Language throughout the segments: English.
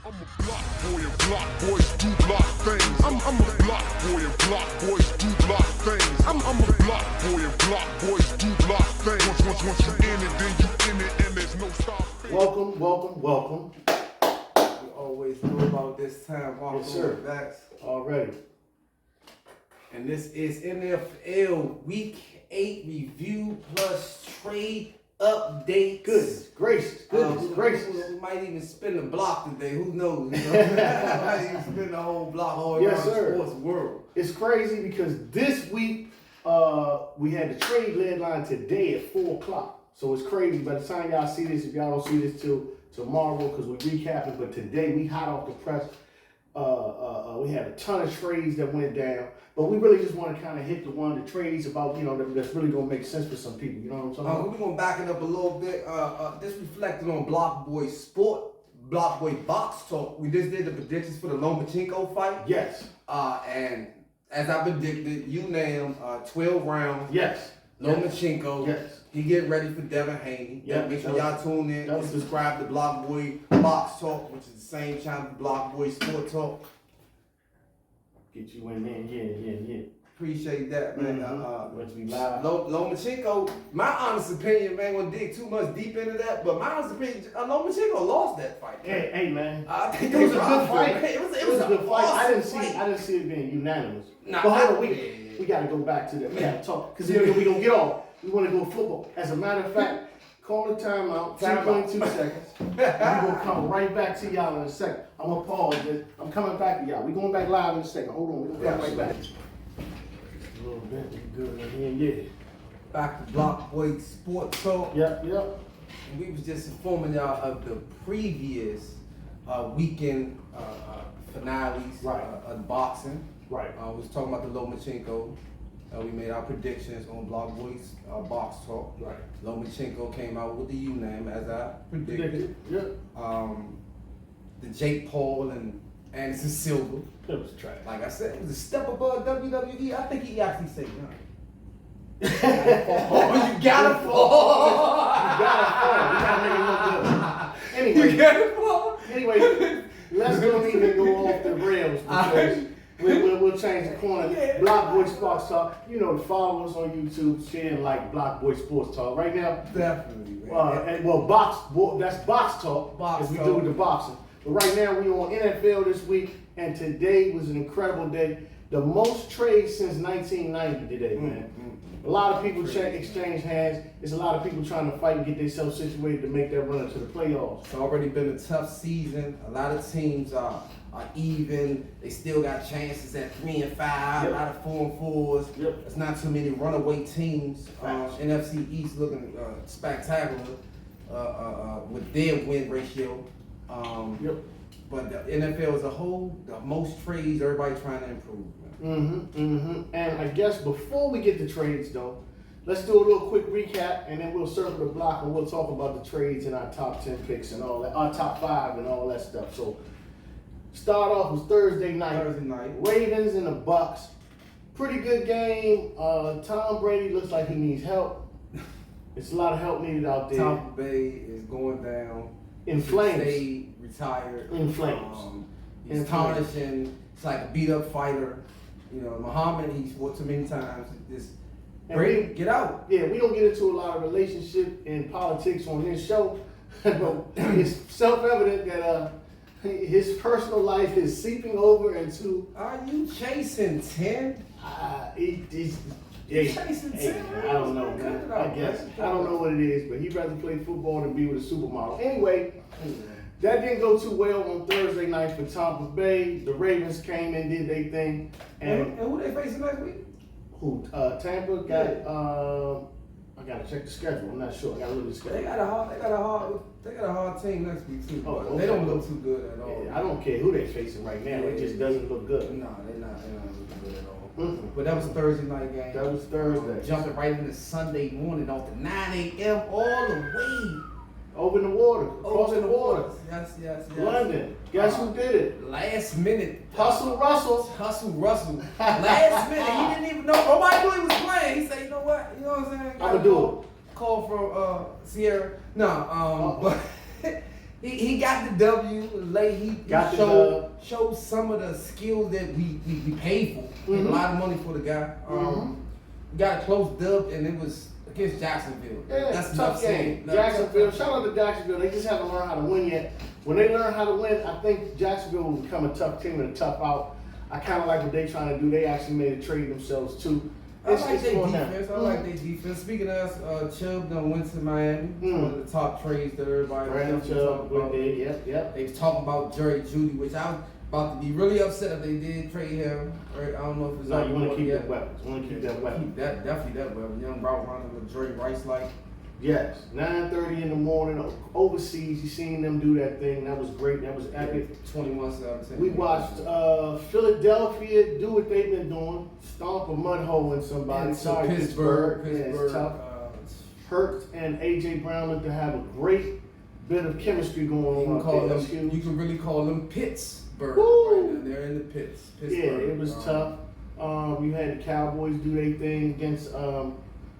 I'm a block boy and block boys do block things. I'm a block boy and block boys do block things. I'm a block boy and block boys do block things. Once you in it, then you in it, and there's no stopping. Welcome. We always know about this time. Yes, sir. Backs. Already. And this is NFL Week 8 review plus trade updates. Goodness gracious. We might even spin the block today. Who knows? You know? We might even spin the whole block all around the sports world. It's crazy because this week we had the trade deadline today at 4 o'clock. So it's crazy. By the time y'all see this, if y'all don't see this till tomorrow, because we recapping, but today we hot off the press. We had a ton of trades that went down, but we really just want to kind of hit the trades about, that's really going to make sense for some people. You know what I'm talking about? We're going to back it up a little bit. This reflected on BlockBoy Box Talk. We just did the predictions for the Lomachenko fight. Yes. And as I predicted, you named 12 rounds. Yes. Lomachenko. Yes. He getting ready for Devin Haney. Yeah, Make sure y'all tune in and subscribe to BlockBoy Box Talk, which is the same channel, BlockBoy SportsTalk. Get you in there, yeah. Appreciate that, man. Let's be live. Lomachenko, my honest opinion, man, won't dig too much deep into that, but my honest opinion, Lomachenko lost that fight. Hey, man. I think it was a good fight. It was a good fight. Awesome I didn't see it being unanimous. Nah, but hold on, we got to go back to that. We got to talk because then we gonna get off. We want to go football. As a matter of fact, call the timeout. 2.2 seconds. We're gonna come right back to y'all in a second. I'm gonna pause this. I'm coming back to y'all. We're going back live in a second. Hold on. We're gonna come right back. A little bit. We good in here. Yeah. Back to BlockBoy SportsTalk. Yep. And we was just informing y'all of the previous weekend finales of boxing. Right. We was talking about the Lomachenko. We made our predictions on BlockBoy's Box Talk. Right. Lomachenko came out with the U-name as I predicted. Yep. The Jake Paul and Anderson Silva. It was trash. Like I said, it was a step above WWE. I think he actually said, you gotta fall. You gotta make it look good. Anyway, let's don't even go off the rails because we'll change the corner. Yeah. BlockBoy Sports Talk. Follow us on YouTube, share and like BlockBoy Sports Talk. Right now, Definitely, man. That's Box Talk, as we do with the boxing. But right now, we on NFL this week, and today was an incredible day. The most trades since 1990 today, man. A lot of people exchange hands. There's a lot of people trying to fight and get themselves situated to make that run into the playoffs. It's already been a tough season. A lot of teams are even. They still got chances at 3 and 5. Yep. A lot of 4 and 4s. Yep. There's not too many runaway teams. NFC East looking spectacular with their win ratio. But the NFL as a whole, the most trades, everybody trying to improve. And I guess before we get to trades, though, let's do a little quick recap, and then we'll circle the block and we'll talk about the trades and our top 10 picks and all that, our top 5 and all that stuff. So, start off with Thursday night. Ravens and the Bucks. Pretty good game. Tom Brady looks like he needs help. It's a lot of help needed out there. Tampa Bay is going down. In flames. Stay retired. In flames. He's tarnishing. It's like a beat up fighter. Muhammad, he's fought too many times. Get out. Yeah, we don't get into a lot of relationship and politics on this show, but it's self-evident that his personal life is seeping over into. Are you chasing 10? Chasing 10? I don't know, man. I guess. I don't know what it is, but he'd rather play football than be with a supermodel. Anyway, that didn't go too well on Thursday night for Tampa Bay. The Ravens came and did their thing. And who they facing next week? Who? Tampa got. I gotta check the schedule. I'm not sure. I gotta look at the schedule. They got a hard team next week too. Okay. They don't look too good at all. Yeah, I don't care who they're facing right now. It just doesn't look good. No, they're not looking good at all. Mm-hmm. But that was a Thursday night game. That was Thursday. Jumping right into Sunday morning off the 9 a.m. all the way. Over the water. Crossing the water. Yes. London. Guess who did it? Last minute. Hustle Russell. Last minute. He didn't even know. Nobody knew he was playing. He said, you know what? You know what I'm saying? I'm going to do it. Call from Sierra. No, but He got the W late. He showed some of the skills that we paid for. Mm-hmm. A lot of money for the guy. Got a close dub, and it was against Jacksonville. Yeah, that's a tough game. Jacksonville. Shout out to Jacksonville. They just haven't learned how to win yet. When they learn how to win, I think Jacksonville will become a tough team and a tough out. I kind of like what they're trying to do. They actually made a trade themselves too. I like their defense. I like their defense. Speaking of us, Chubb done went to Miami. One of the top trades that everybody was talking about. Yep. They was talking about Jerry Jeudy, which I was about to be really upset if they did trade him. Right? I don't know if it's you want to keep that weapon. You want to keep that weapon. Definitely that weapon. Young route runner with Dre Rice like. Yes, 9:30 in the morning overseas. You seen them do that thing. That was great. That was epic. 21-17. We watched Philadelphia do what they've been doing, stomp a mud hole in somebody. Sorry, Pittsburgh. Yeah, it's tough. Hurts and AJ Brown look to have a great bit of chemistry going on. You can really call them Pittsburgh. Right now. They're in the pits. Pittsburgh. Yeah, it was tough. You had the Cowboys do their thing against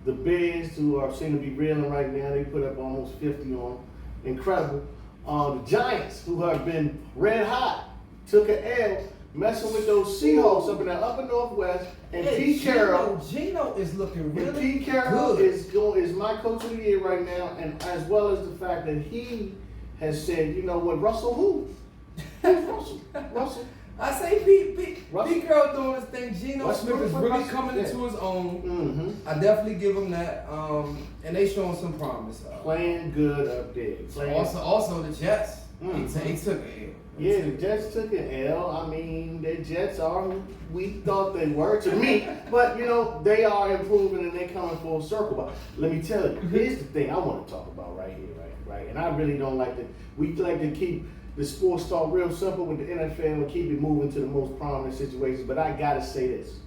the Bears, who are seem to be reeling right now. They put up almost 50 on them. Incredible. The Giants, who have been red hot, took an L, messing with those Seahawks up in the upper Northwest. And Pete Carroll. Gino is looking really good. Pete Carroll is my coach of the year right now, and as well as the fact that he has said, you know what, Russell who? Russell. I say Pete Carroll doing his thing. Geno Smith is really coming into his own. Mm-hmm. I definitely give him that. And they showing some promise. Playing good up there. Also the Jets. They took an L. Yeah, the Jets took an L. I mean, the Jets are who we thought they were to me. But, you know, they are improving and they're coming full circle. But let me tell you, here's the thing I want to talk about right here, right? And I really don't like to, we like to keep the sports talk real simple with the NFL and keep it moving to the most prominent situations. But I got to say this.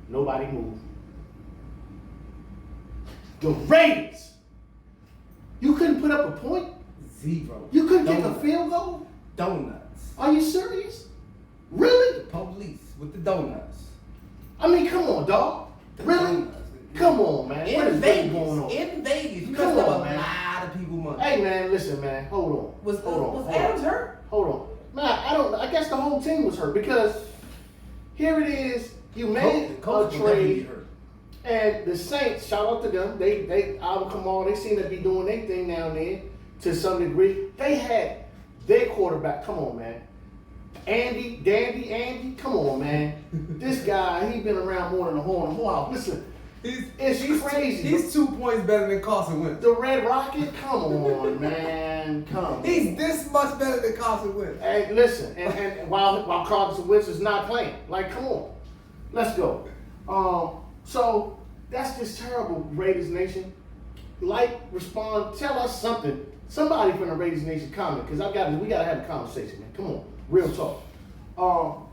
Nobody moved. The Raiders. You couldn't put up a point? Zero. You couldn't get the field goal? Donuts. Are you serious? Really? The police with the donuts. I mean, come on, dog. Really? Come on, man. What is really going on? In Vegas. You messed up a lot of people money. Hey, man, listen, man. Hold on. Was Adams hurt? Hold on. Man, I guess the whole team was hurt because here it is. You made a trade. And the Saints, shout out to them. They Albert Kamal, they seem to be doing their thing down there to some degree. They had their quarterback. Come on, man. Andy. Come on, man. This guy, he been around more than a horn. Wow, listen. It's crazy. He's 2 points better than Carson Wentz. The Red Rocket? Come on, man. Come on. He's this much better than Carson Wentz. Hey, listen. And while Carson Wentz is not playing. Like, come on. Let's go. So, that's just terrible, Raiders Nation. Like, respond, tell us something. Somebody from the Raiders Nation comment, because we got to have a conversation, man. Come on. Real talk.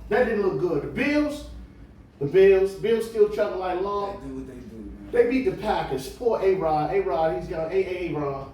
That didn't look good. The Bills still chugging like long. They do what they do, man. They beat the Packers. Poor A-Rod. He's got A-Rod.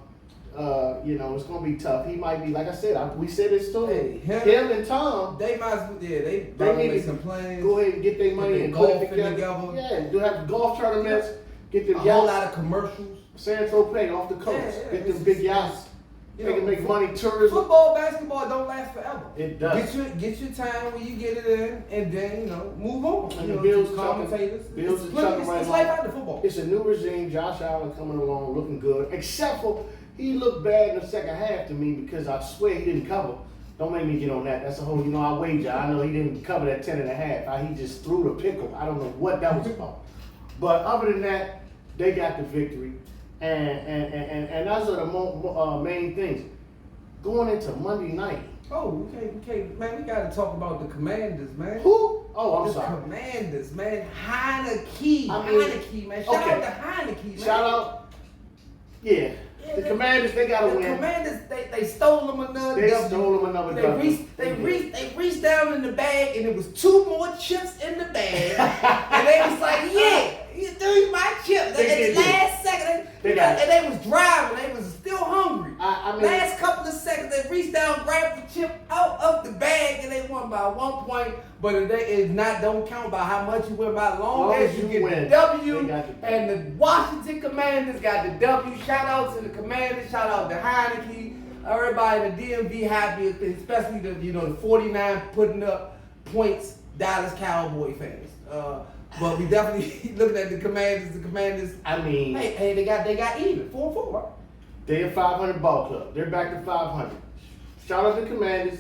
You know, it's going to be tough. He might be, like I said, we said this too. Hey, him and Tom. They might as well, they need to some plans. Go ahead and get their money and golf put it together. Yeah, do have golf tournaments. Get them yachts. A whole lot of commercials. San Tropez off the coast. Get them big yachts. They can make money, tourism. Football, basketball don't last forever. It does. Get your time when you get it in, and then move on. And the Bills commentators. Bills are chugging right along. It's life after football. It's a new regime. Josh Allen coming along, looking good. Except for he looked bad in the second half to me because I swear he didn't cover. Don't make me get on that. That's a whole, I wager. I know he didn't cover that 10.5. He just threw the pickle. I don't know what that was about. But other than that, they got the victory. And those are the main things. Going into Monday night. Oh, okay, man, we got to talk about the Commanders, man. Who? Oh, I'm sorry. The Commanders, man. Heineke, man. Shout out to Heineke, man. Shout out. Yeah. The Commanders, they got to win. The Commanders, they stole them another W. They reached down in the bag, and there was 2 more chips in the bag. And they was like, yeah, you threw my chips. At the last second, and they was driving. They was still hungry. Last couple of seconds, they reached down, grabbed the chip out of the bag, and they won by 1 point. But it don't count by how much you win by. Long as you get the W. And the Washington Commanders got the W. Shout out to the Commanders. Shout out to Heineke. Everybody in the DMV happy, especially the 49 putting up points Dallas Cowboy fans. But we definitely looking at the Commanders. The Commanders. I mean, hey, they got even 4-4. Right? They're a 500 ball club. They're back to 500. Shout out to the Commanders.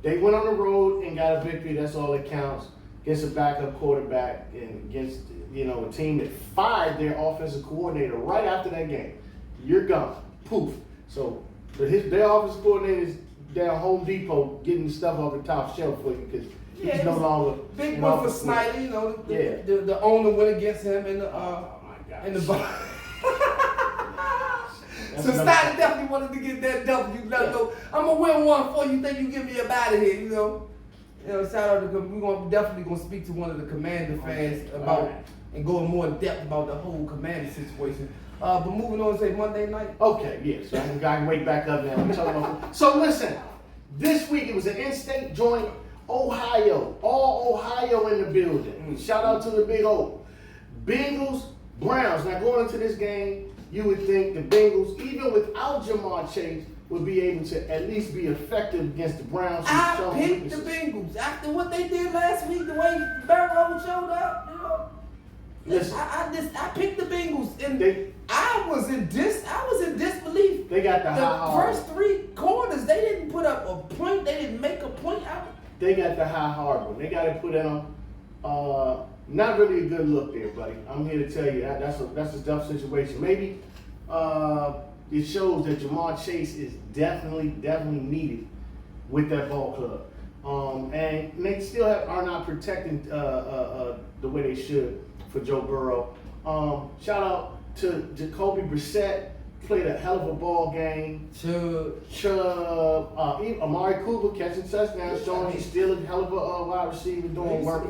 They went on the road and got a victory. That's all that counts. Against a backup quarterback and against a team that fired their offensive coordinator right after that game. You're gone. Poof. So, but their offensive coordinator is down Home Depot getting stuff off the top shelf for you because he's no longer big one for Snyder. The owner went against him in the in the bar. So Snyder definitely wanted to get that W. I'm gonna win one for you. Think you get me up out of here? Shout out to we're definitely gonna speak to one of the Commander fans about and go in more in depth about the whole Commander situation. But moving on to say Monday night. Okay, yeah. So I can wake back up now. So listen, this week it was an in-state joint. Ohio, all Ohio in the building. Shout out to the Big O. Bengals, Browns. Now going into this game, you would think the Bengals, even without Jamar Chase, would be able to at least be effective against the Browns. I picked the Bengals after what they did last week, the way Burrow showed up. Listen, I picked the Bengals, and I was in disbelief. They got the first 3 quarters. They didn't put up a point. They didn't make a point out. They got the hard one. They got to put on. Not really a good look there, buddy. I'm here to tell you that's a tough situation. Maybe it shows that Jamar Chase is definitely needed with that ball club, and they still are not protecting the way they should for Joe Burrow. Shout out to Jacoby Brissett. Played a hell of a ball game. Chubb, Amari Cooper catching touchdowns, showing he's still a hell of a wide receiver doing work.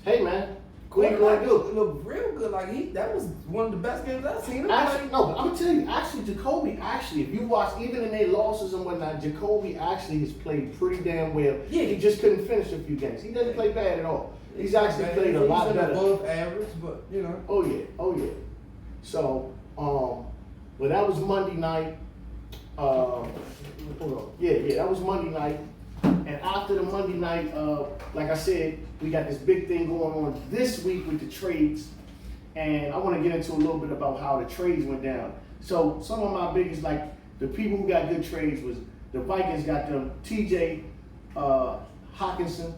Hey man, what you gonna do? Look real good. That was one of the best games I've seen. Actually, no, but I'm gonna tell you. Actually, Jacoby. If you watch even in their losses and whatnot, Jacoby actually has played pretty damn well. Yeah, he just couldn't finish a few games. He doesn't play bad at all. He's actually played a lot better. Above average, but Oh yeah. So well, that was Monday night. Hold on. Yeah, that was Monday night. And after the Monday night, like I said, we got this big thing going on this week with the trades. And I want to get into a little bit about how the trades went down. So some of my biggest, the people who got good trades was the Vikings got them TJ Hawkinson.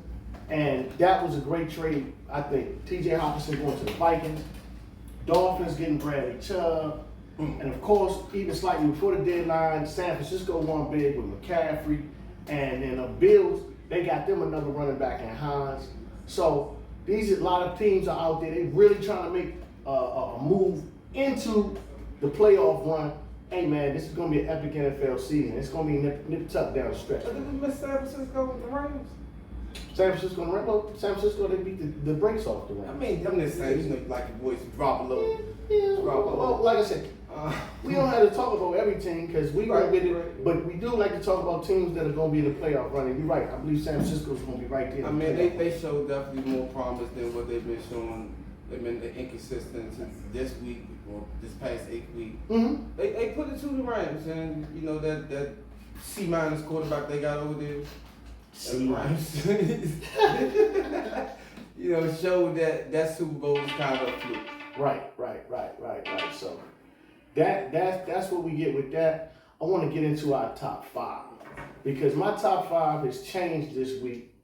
And that was a great trade, I think. TJ Hawkinson going to the Vikings. Dolphins getting Bradley Chubb. And of course, even slightly before the deadline, San Francisco won big with McCaffrey. And then the Bills, they got them another running back in Hines. So a lot of teams are out there. They really trying to make a move into the playoff run. Hey man, this is going to be an epic NFL season. It's going to be nip tuck down the stretch. But did we miss San Francisco with the Rams? San Francisco, they beat the brakes off the Rams. I'm just saying, like your voice drop a little. Yeah, well, like I said, we don't have to talk about every team because we won't get it, but we do like to talk about teams that are going to be in the playoff running. You're right. I believe San Francisco's going to be right there. They show definitely more promise than what they've been showing. They've been inconsistent since this week or this past 8 weeks. Mm-hmm. They put it to the Rams, and that C- quarterback they got over there. C-. Showed that Super Bowl was kind of a fluke. Right. So that's what we get with that. I want to get into our top 5 because my top 5 has changed this week.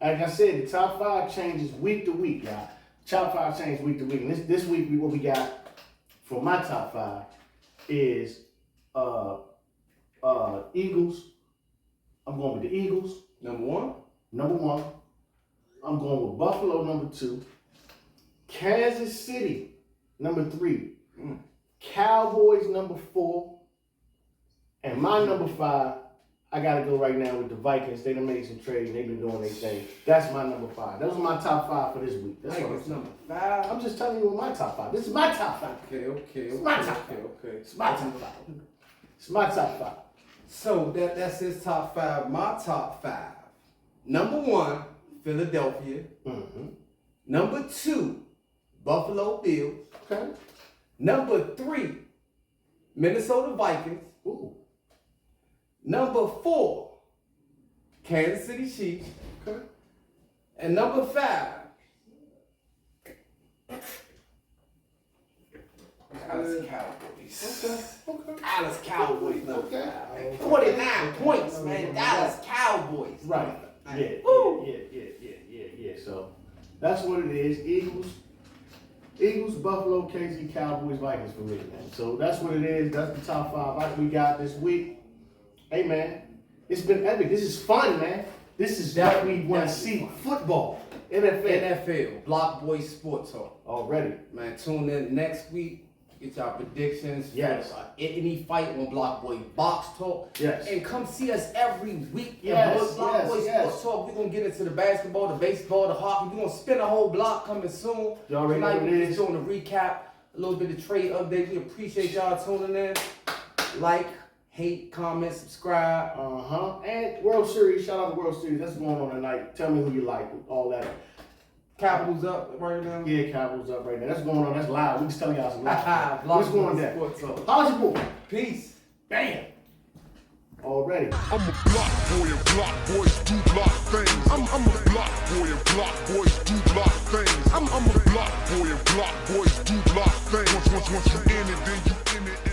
Like I said, the top 5 changes week to week, y'all. Top 5 changes week to week. And this week, what we got for my top 5 is Eagles. I'm going with the Eagles. Number one. I'm going with Buffalo, number 2. Kansas City, number 3. Cowboys, number 4. And my number 5, I got to go right now with the Vikings. They done made some trades. They've been doing their thing. That's my number 5. Those are my top 5 for this week. That's number 5. I'm just telling you what my top 5. This is my top 5. Okay. It's my top 5. It's my top 5. It's my top 5. So that's his top 5. My top 5. Number 1, Philadelphia. Mm-hmm. Number 2, Buffalo Bills. Okay. Number 3, Minnesota Vikings. Ooh. Number 4, Kansas City Chiefs. Okay. And number 5, Dallas Cowboys. Okay. Dallas Cowboys. Okay. 49 points, man. Dallas Cowboys. Right. Yeah. Woo. Yeah. So that's what it is. Eagles, Buffalo, KC, Cowboys, Vikings for me, man. So that's what it is. That's the top 5 like we got this week. Hey, man, it's been epic. This is fun, man. This is what we want to see. Football, NFL, BlockBoy SportsTalk. Already. Man, tune in next week. Get y'all predictions. Yes. For, any fight on BlockBoy Box Talk. Yes. And come see us every week. Yes, BlockBoy yes. Sports Talk. We're going to get into the basketball, the baseball, the hockey. We're going to spin a whole block coming soon. Y'all already know Tonight what we're it just is. doing a recap, a little bit of trade update. We appreciate y'all tuning in. Like, hate, comment, subscribe. And World Series. Shout out to World Series. That's going on tonight. Tell me who you like. All that. Capitals up right now. Yeah, Cowboys up right now. That's going on. That's live. We just telling y'all some live. What's BlockBoy going on there? SportsTalk. How's your boy? Peace. Bam. Already. I'm a block boy and block boys do block things. I'm a block boy and block boys do block things. I'm a block boy and block boys do block things. Once you in it, then you in it.